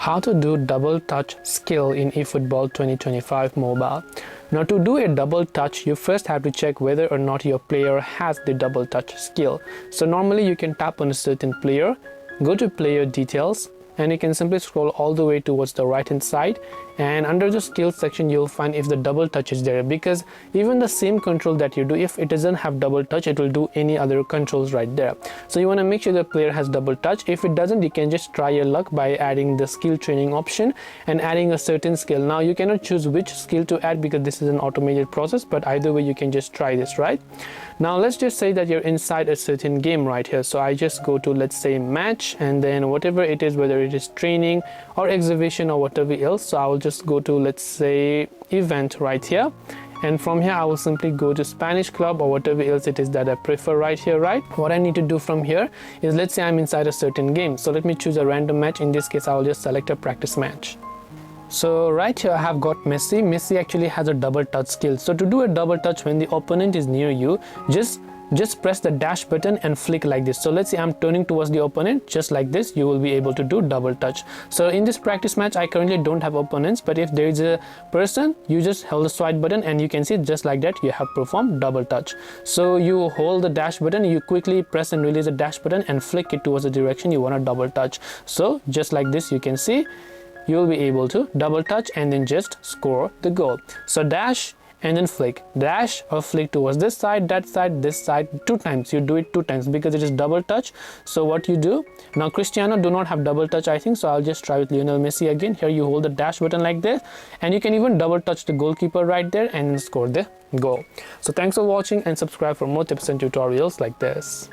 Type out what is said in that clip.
How to do double touch skill in eFootball 2025 mobile. Now to do a double touch, you first have to check whether or not your player has the double touch skill. So normally you can tap on a certain player, go to player details, and you can simply scroll all the way towards the right hand side, and under the skills section you'll find if the double touch is there, because even the same control that you do, if it doesn't have double touch, it will do any other controls right there. So you want to make sure the player has double touch. If it doesn't, you can just try your luck by adding the skill training option and adding a certain skill. Now you cannot choose which skill to add because this is an automated process, but either way you can just try this, right? Now let's just say that you're inside a certain game right here. So I just go to, let's say, match, and then whatever it is, whether it is training or exhibition or whatever else, so I will just go to, let's say, event right here, and from here I will simply go to Spanish club or whatever else it is that I prefer right here, right? What I need to do from here is, let's say I'm inside a certain game, so let me choose a random match. In this case I will just select a practice match. So right here I have got Messi. Messi actually has a double touch skill. So to do a double touch when the opponent is near you, just press the dash button and flick like this. So let's say I'm turning towards the opponent, just like this, you will be able to do double touch. So in this practice match I currently don't have opponents, but if there is a person, you just hold the swipe button and you can see just like that you have performed double touch. So you hold the dash button, you quickly press and release the dash button and flick it towards the direction you want to double touch. So just like this, you can see you will be able to double touch and then just score the goal. So dash and then flick, dash or flick towards this side, that side, this side, 2 times. You do it 2 times because it is double touch. So what you do now, Cristiano do not have double touch, I think, so I'll just try with Lionel Messi again. Here you hold the dash button like this, and you can even double touch the goalkeeper right there and then score the goal. So thanks for watching, and subscribe for more tips and tutorials like this.